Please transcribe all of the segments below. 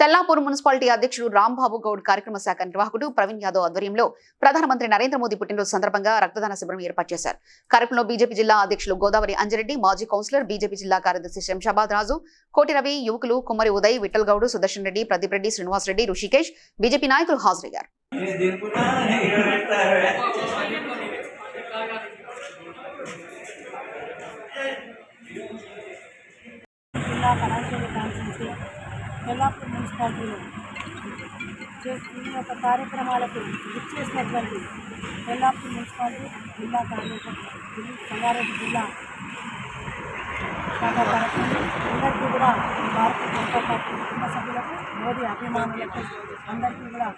Tellapur municipality అధ్యక్షుడు రాంబాబు గౌడ్ కార్యక్రమ శాఖ నిర్వాహకుడు ప్రవీణ్ యాదవ్ ఆధ్వర్యంలో ప్రధానమంత్రి నరేంద్ర మోదీ పుట్టినరోజు సందర్భంగా రక్తదాన శిబిరం ఏర్పాటు చేశారు. కార్యక్రమంలో బీజేపీ జిల్లా అధ్యక్షులు గోదావరి అంజిరెడ్డి, మాజీ కౌన్సిలర్, బీజేపీ జిల్లా కార్యదర్శి శంషాబాద్ రాజు, కోటి రవి, యువకులు కుమ్మరి ఉదయ్, విఠల్ గౌడ్, సుదర్శన్ రెడ్డి, ప్రదీప్ రెడ్డి, శ్రీనివాస్ రెడ్డి, ఋషికేష్, బీజేపీ నాయకులు హాజరయ్యారు. తెల్లాపూర్ మున్సిపాలిటీలో ఈ యొక్క కార్యక్రమాలకు ఇచ్చేసినటువంటి తెల్లాపూర్ మున్సిపాలిటీ జిల్లా కార్యదర్శి సంగారెడ్డి జిల్లా శాఖ తరఫున అందరికీ కూడా భారతీయ జనతా పార్టీ కుటుంబ సభ్యులకు, మోదీ అభిమానులకు అందరికీ కూడా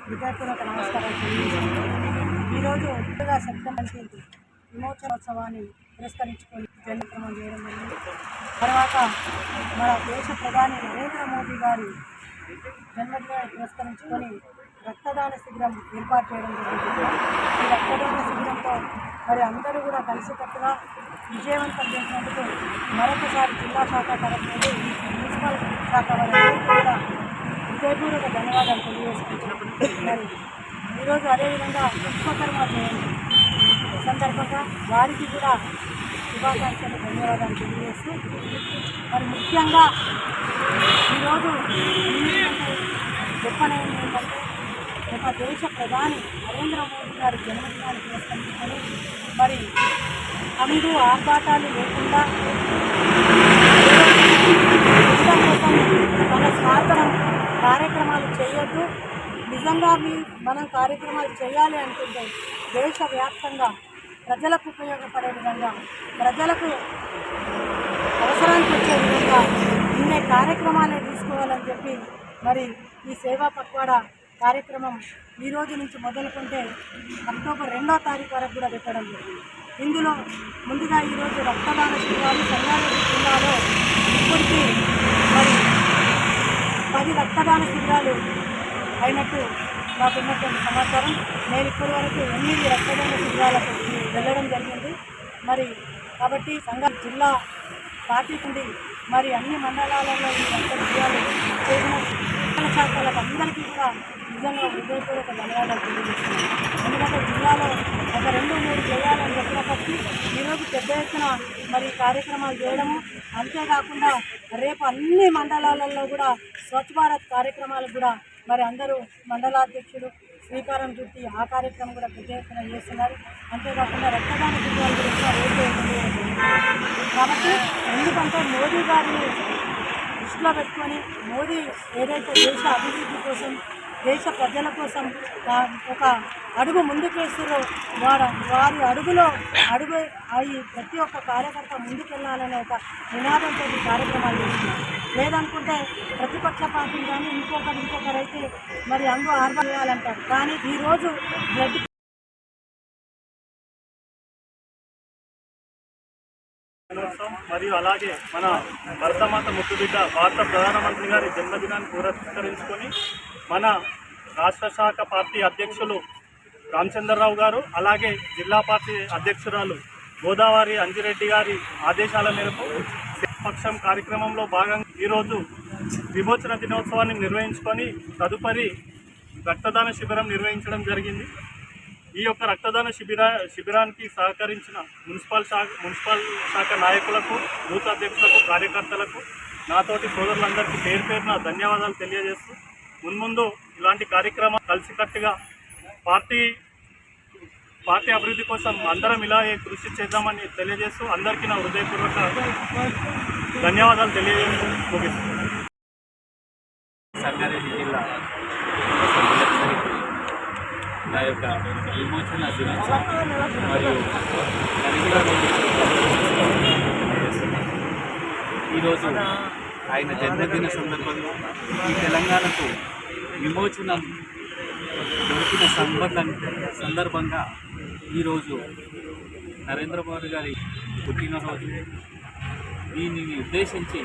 హృదయపూర్వక నమస్కారాలు తెలియజేస్తున్నాను. ఈరోజు సెప్టెంబర్ 19 విమోచనోత్సవాన్ని పురస్కరించుకొని జన్మక్రమం చేయడం జరిగింది. తర్వాత మన దేశ ప్రధాని నరేంద్ర మోదీ గారి జన్మదినాన్ని పురస్కరించుకొని రక్తదాన శిబిరం ఏర్పాటు చేయడం జరిగింది. ఈ రక్తదాన శిబిరంతో మరి అందరూ కూడా కలిసికట్టుగా విజయవంతం చేసినందుకు మరొకసారి జిల్లా శాఖ తరఫు నుండి మున్సిపల్ శాఖ వారందరికీ కూడా హృదయపూర్వక ధన్యవాదాలు తెలియజేసుకుంటున్నాం. మరి ఈరోజు అదేవిధంగా విశ్వకర్మ జయంతి సందర్భంగా వారికి కూడా శుభాకాంక్షలు, ధన్యవాదాలు తెలియజేస్తూ మరి ముఖ్యంగా ఈరోజు గొప్పనైంది ఏంటంటే ఒక దేశ ప్రధాని నరేంద్ర మోదీ గారి జన్మదినాన్ని పురస్కరించుకొని మరి అందు ఆర్భాటాలు లేకుండా మన స్వార్థం కార్యక్రమాలు చేయొద్దు. నిజంగా మనం కార్యక్రమాలు చేయాలి అనుకుంటే దేశవ్యాప్తంగా ప్రజలకు ఉపయోగపడే విధంగా, ప్రజలకు అవసరానికి వచ్చే విధంగా ఇన్నే కార్యక్రమాలే తీసుకోవాలని చెప్పి మరి ఈ సేవా పక్వాడా కార్యక్రమం ఈ రోజు నుంచి మొదలుకుంటే అక్టోబర్ 2వ తారీఖు వరకు కూడా పెట్టడం జరిగింది. ఇందులో ముందుగా ఈరోజు రక్తదాన శిబిరాలు సంగారెడ్డి జిల్లాలో ఇప్పటికీ మరి 10 రక్తదాన శిబిరాలు అయినట్టు నాకున్నటువంటి సమాచారం. నేను ఇప్పటి వరకు 8 రక్తదాన శిబిరాలకు వెళ్ళడం జరిగింది. మరి కాబట్టి సంగారెడ్డి జిల్లా పార్టీ నుండి మరి అన్ని మండలాలలో ఈ రక్త శిబిరాలు చేసిన శాఖలకు అందరికీ కూడా నిజంగా హృదయపూర్వక ధన్యవాదాలు తెలియజేస్తున్నాను. ఎందుకంటే జిల్లాలో ఒక 2-3 చేయాలని చెప్పినప్పటికీ ఈరోజు పెద్ద ఎత్తున మరి కార్యక్రమాలు చేయడము, అంతేకాకుండా రేపు అన్ని మండలాలలో కూడా స్వచ్ఛ భారత్ కార్యక్రమాలకు కూడా మరి అందరూ మండలాధ్యక్షులు శ్రీకారం చుట్టి ఆ కార్యక్రమం కూడా పెద్ద ఎత్తున చేస్తున్నారు. అంతేకాకుండా రక్తదాన శిబిరాలు కూడా రేపు కాబట్టి ఎందుకంటే మోదీ గారిని దృష్టిలో పెట్టుకొని మోదీ ఏదైతే దేశ అభివృద్ధి కోసం, దేశ ప్రజల కోసం ఒక అడుగు ముందుకేస్తారో వారి అడుగులో అడుగు అవి ప్రతి ఒక్క కార్యకర్త ముందుకెళ్లాలనే ఒక నినాదంతో కార్యక్రమాలు చేస్తున్నారు. లేదనుకుంటే ప్రతిపక్ష పార్టీ కానీ ఇంకొకరైతే మరి అందు ఆర్భాటం చేయాలంటారు. కానీ ఈరోజు బ్లడ్ మరియు అలాగే మన భరతమాత ముద్దుబిడ్డ భారత ప్రధానమంత్రి గారి జన్మదినాన్ని పురస్కరించుకొని మన రాష్ట్ర శాఖ పార్టీ అధ్యక్షులు రామచంద్రరావు గారు, అలాగే జిల్లా పార్టీ అధ్యక్షురాలు గోదావరి అంజిరెడ్డి గారి ఆదేశాల మేరకు పక్షం కార్యక్రమంలో భాగంగా ఈరోజు విమోచన దినోత్సవాన్ని నిర్వహించుకొని తదుపరి రక్తదాన శిబిరం నిర్వహించడం జరిగింది. ఈ యొక్క రక్తదాన శిబిరానికి సహకరించిన మున్సిపల్ శాఖ నాయకులకు, బూత్ అధ్యక్షులకు, కార్యకర్తలకు, నాతోటి సోదరులందరికీ పేరు పేరున ధన్యవాదాలు తెలియజేస్తూ మున్ముందు ఇలాంటి కార్యక్రమాలు కలిసికట్టుగా పార్టీ అభివృద్ధి కోసం అందరం ఇలాగే కృషి చేద్దామని తెలియజేస్తూ అందరికీ నా హృదయపూర్వక ధన్యవాదాలు తెలియజేస్తూ ముగిస్తున్నాను. సంగారెడ్డి జిల్లా నా యొక్క విమోచన దినోత్సవం మరియు నరేంద్ర మోదీ ఈరోజు ఆయన జన్మదిన సందర్భంగా ఈ తెలంగాణకు విమోచనం దొరికిన సందర్భంగా ఈరోజు నరేంద్ర మోదీ గారి పుట్టినరోజు. దీనిని ఉద్దేశించి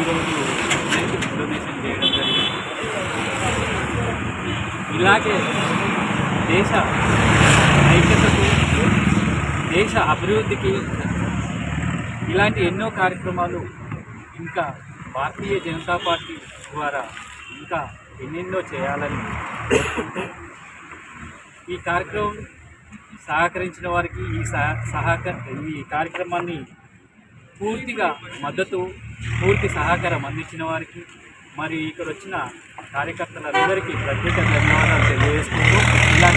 ఈరోజు డొనేషన్ చేయడం జరిగింది. ఇలాగే దేశ ఐక్యతకు, దేశ అభివృద్ధికి ఇలాంటి ఎన్నో కార్యక్రమాలు ఇంకా భారతీయ జనతా పార్టీ ద్వారా ఇంకా ఎన్నెన్నో చేయాలని కోరుకుంటూ ఈ కార్యక్రమం సహకరించిన వారికి ఈ కార్యక్రమాన్ని పూర్తిగా మద్దతు పూర్తి సహకారం అందించిన వారికి మరి ఇక్కడ వచ్చిన కార్యకర్తలందరికీ ప్రత్యేక ధన్యవాదాలు తెలియజేసుకుంటూ ఇలా